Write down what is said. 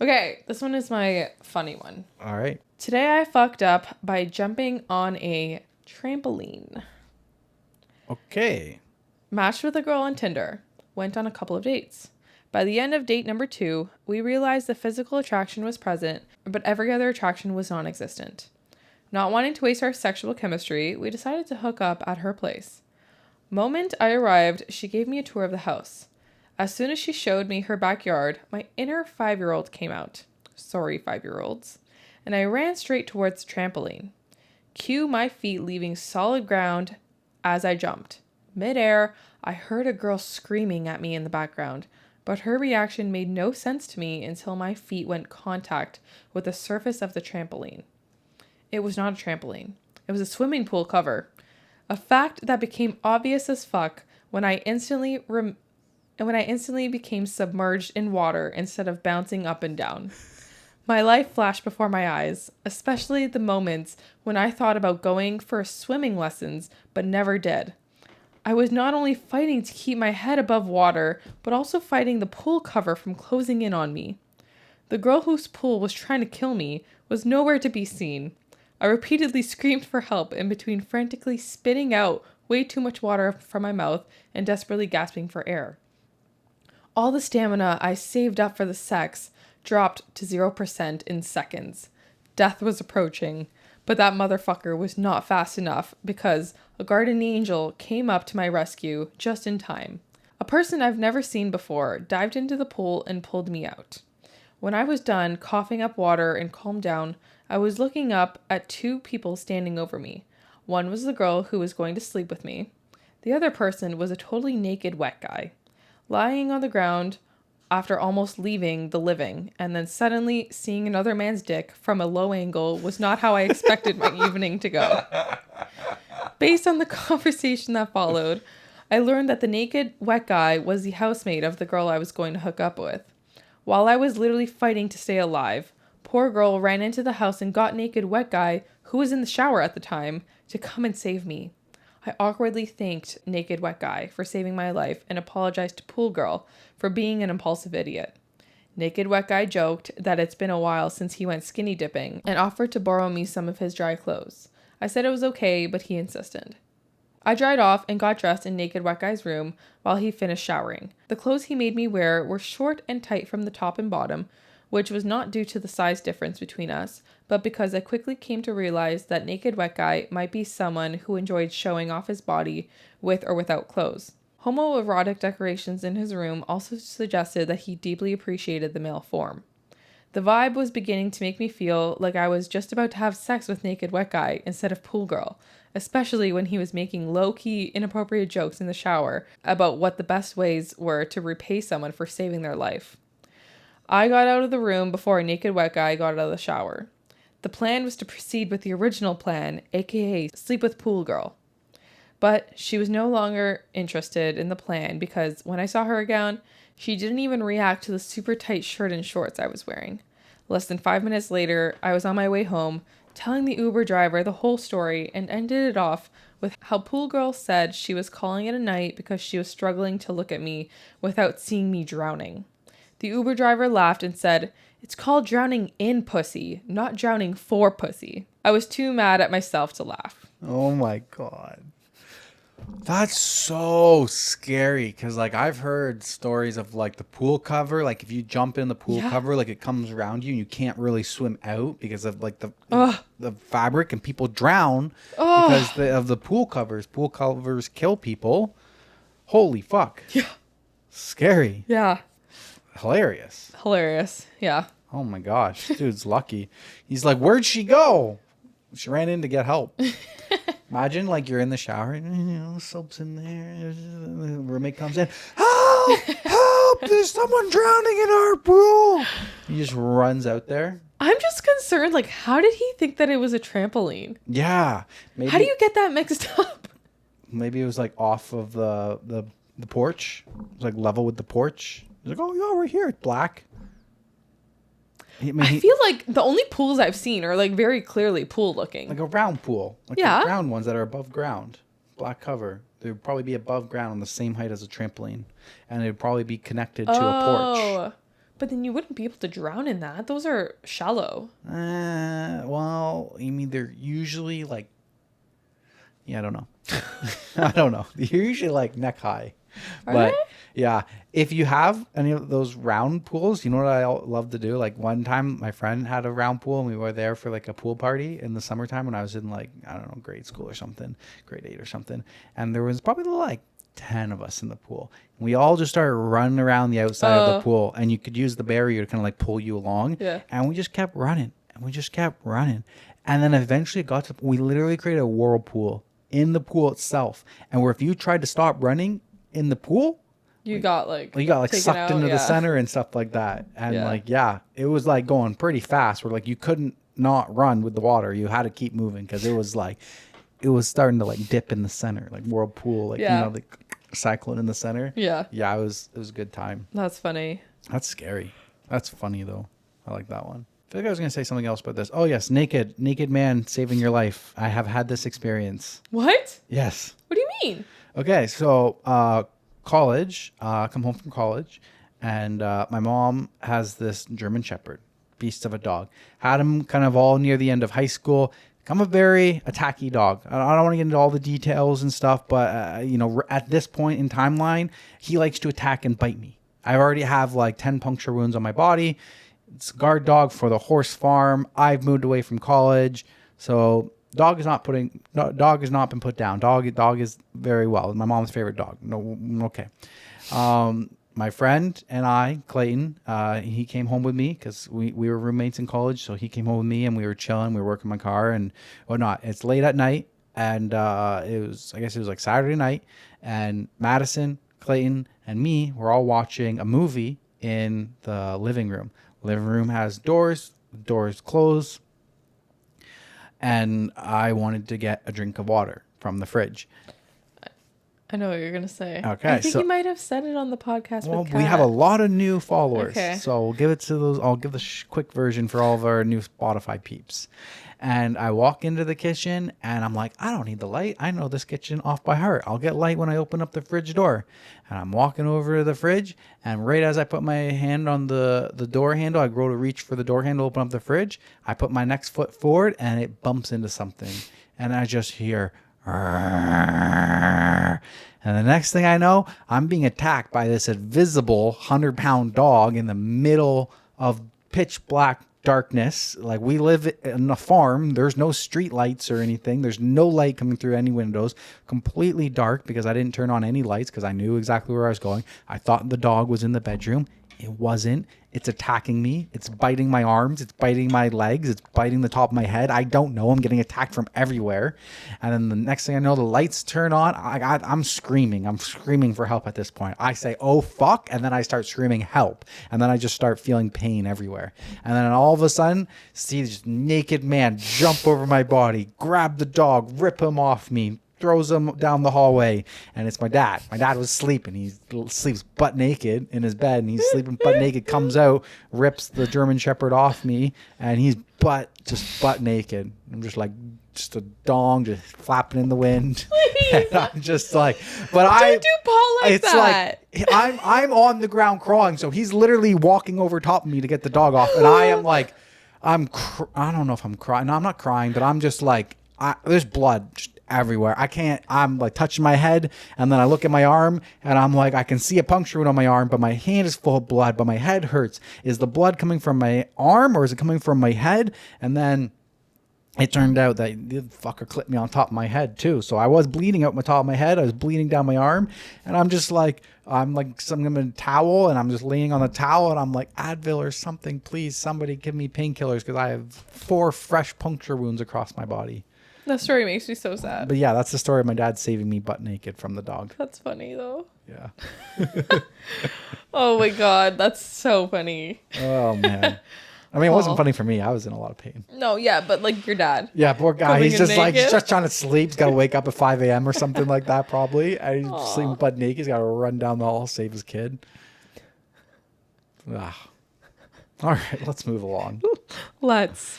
Okay, this one is my funny one. All right. Today I fucked up by jumping on a trampoline. Okay. Matched with a girl on Tinder. Went on a couple of dates. By the end of date number 2, we realized the physical attraction was present, but every other attraction was non-existent. Not wanting to waste our sexual chemistry, we decided to hook up at her place. Moment I arrived, she gave me a tour of the house. As soon as she showed me her backyard, my inner 5-year-old came out. Sorry, 5-year-olds. And I ran straight towards the trampoline. Cue my feet leaving solid ground as I jumped. Mid-air, I heard a girl screaming at me in the background, but her reaction made no sense to me until my feet went contact with the surface of the trampoline. It was not a trampoline. It was a swimming pool cover. A fact that became obvious as fuck when I instantly became submerged in water instead of bouncing up and down. My life flashed before my eyes, especially the moments when I thought about going for swimming lessons but never did. I was not only fighting to keep my head above water, but also fighting the pool cover from closing in on me. The girl whose pool was trying to kill me was nowhere to be seen. I repeatedly screamed for help in between frantically spitting out way too much water from my mouth and desperately gasping for air. All the stamina I saved up for the sex dropped to 0% in seconds. Death was approaching, but that motherfucker was not fast enough because a guardian angel came up to my rescue just in time. A person I've never seen before dived into the pool and pulled me out. When I was done coughing up water and calmed down, I was looking up at 2 people standing over me. One was the girl who was going to sleep with me. The other person was a totally naked wet guy, lying on the ground after almost leaving the living, and then suddenly seeing another man's dick from a low angle was not how I expected my evening to go. Based on the conversation that followed, I learned that the naked wet guy was the housemate of the girl I was going to hook up with. While I was literally fighting to stay alive, poor girl ran into the house and got naked wet guy, who was in the shower at the time, to come and save me. I awkwardly thanked naked wet guy for saving my life and apologized to pool girl for being an impulsive idiot. Naked wet guy joked that it's been a while since he went skinny dipping and offered to borrow me some of his dry clothes. I said it was okay, but he insisted. I dried off and got dressed in naked wet guy's room while he finished showering. The clothes he made me wear were short and tight from the top and bottom, which was not due to the size difference between us, but because I quickly came to realize that naked wet guy might be someone who enjoyed showing off his body with or without clothes. Homoerotic decorations in his room also suggested that he deeply appreciated the male form. The vibe was beginning to make me feel like I was just about to have sex with naked wet guy instead of pool girl, especially when he was making low-key, inappropriate jokes in the shower about what the best ways were to repay someone for saving their life. I got out of the room before a naked wet guy got out of the shower. The plan was to proceed with the original plan, aka sleep with pool girl. But she was no longer interested in the plan because when I saw her again, she didn't even react to the super tight shirt and shorts I was wearing. Less than 5 minutes later, I was on my way home, telling the Uber driver the whole story and ended it off with how pool girl said she was calling it a night because she was struggling to look at me without seeing me drowning. The Uber driver laughed and said, "It's called drowning in pussy, not drowning for pussy." I was too mad at myself to laugh. Oh my God. That's so scary because, like, I've heard stories of, like, the pool cover. Like, if you jump in the pool cover, like, it comes around you and you can't really swim out because of, like, the fabric, and people drown because of the pool covers. Pool covers kill people. Holy fuck. Yeah. Scary. Yeah. Hilarious. Yeah. Oh my gosh. Dude's lucky. He's like, where'd she go? She ran in to get help. Imagine, like, you're in the shower and, you know, soap's in there. The roommate comes in. Help! Help! There's someone drowning in our pool. He just runs out there. I'm just concerned, like, how did he think that it was a trampoline? Yeah. Maybe, how do you get that mixed up? Maybe it was, like, off of the porch. It was, like, level with the porch. He's like, oh, yeah, we're here. It's black. I feel like the only pools I've seen are, like, very clearly pool looking. Like a round pool. Like the round ones that are above ground. Black cover. They would probably be above ground on the same height as a trampoline. And it would probably be connected to a porch. But then you wouldn't be able to drown in that. Those are shallow. Well, I mean, they're usually like, yeah, I don't know. I don't know. They're usually like neck high. Are But they? yeah, if you have any of those round pools, you know what I love to do? Like one time my friend had a round pool and we were there for like a pool party in the summertime when I was in like, I don't know, grade school or something, grade 8 or something. And there was probably like 10 of us in the pool. And we all just started running around the outside of the pool, and you could use the barrier to kind of like pull you along. Yeah. And we just kept running and we just kept running. And then eventually we literally created a whirlpool in the pool itself. And where if you tried to stop running in the pool, You got like sucked out, into the center and stuff like that. And it was like going pretty fast where like you couldn't not run with the water. You had to keep moving because it was like, it was starting to like dip in the center, like whirlpool, like, like cycling in the center. Yeah. Yeah, it was a good time. That's funny. That's scary. That's funny though. I like that one. I feel like I was going to say something else about this. Oh yes. Naked man saving your life. I have had this experience. What? Yes. What do you mean? Okay. So, college, come home from college, and my mom has this German Shepherd, beast of a dog. Had him kind of all near the end of high school. I'm a very attacky dog. I don't want to get into all the details and stuff, but at this point in timeline, he likes to attack and bite me. I already have like 10 puncture wounds on my body. It's a guard dog for the horse farm. I've moved away from college, so dog has not been put down. Dog is very well. My mom's favorite dog. No, okay. My friend and I, Clayton, he came home with me because we were roommates in college. So he came home with me and we were chilling. We were working my car and whatnot. It's late at night, and it was like Saturday night, and Madison, Clayton, and me were all watching a movie in the living room. Living room has doors closed. And I wanted to get a drink of water from the fridge. I know what you're going to say. Okay. I think you might have said it on the podcast. Well, with we have a lot of new followers. Okay. So we'll give it to those. I'll give the quick version for all of our new Spotify peeps. And I walk into the kitchen and I'm like, I don't need the light. I know this kitchen off by heart. I'll get light when I open up the fridge door. And I'm walking over to the fridge, and right as I put my hand on the door handle, I go to reach for the door handle, open up the fridge. I put my next foot forward and it bumps into something. And I just hear, and the next thing I know, I'm being attacked by this invisible 100-pound dog in the middle of pitch black darkness. Like, we live in a farm. There's no street lights or anything. There's no light coming through any windows. Completely dark because I didn't turn on any lights because I knew exactly where I was going. I thought the dog was in the bedroom. It wasn't. It's attacking me. It's biting my arms. It's biting my legs. It's biting the top of my head. I don't know. I'm getting attacked from everywhere. And then the next thing I know, the lights turn on. I'm screaming. I'm screaming for help at this point. I say, oh, fuck. And then I start screaming help. And then I just start feeling pain everywhere. And then all of a sudden, see this naked man jump over my body, grab the dog, rip him off me, throws him down the hallway, and it's my dad. My dad was sleeping. He sleeps butt naked in his bed, and he's sleeping butt naked, comes out, rips the German Shepherd off me, and he's butt naked. I'm just like, just a dong just flapping in the wind. And I'm just like, but don't do Paul like it's that. Like I'm on the ground crawling, so he's literally walking over top of me to get the dog off, and I am like, I don't know if I'm crying. No, I'm not crying, but I'm just like, there's blood just everywhere. I'm like touching my head, and then I look at my arm and I'm like, I can see a puncture wound on my arm, but my hand is full of blood, but my head hurts. Is the blood coming from my arm or is it coming from my head? And then it turned out that the fucker clipped me on top of my head too. So I was bleeding out my top of my head. I was bleeding down my arm, and I'm just like, I'm in a towel, and I'm just laying on the towel, and I'm like, Advil or something, please, somebody give me painkillers, because I have 4 fresh puncture wounds across my body. That story makes me so sad. But yeah, that's the story of my dad saving me butt naked from the dog. That's funny though. Yeah. Oh my god, that's so funny. Oh man. I mean, it wasn't funny for me. I was in a lot of pain. No, yeah, but like your dad. Yeah, poor guy. Coming He's just in like, he's naked. just trying to sleep. He's got to wake up at 5 a.m. or something like that, probably. And he's sleeping butt naked. He's got to run down the hall, save his kid. All right, let's move along. Let's.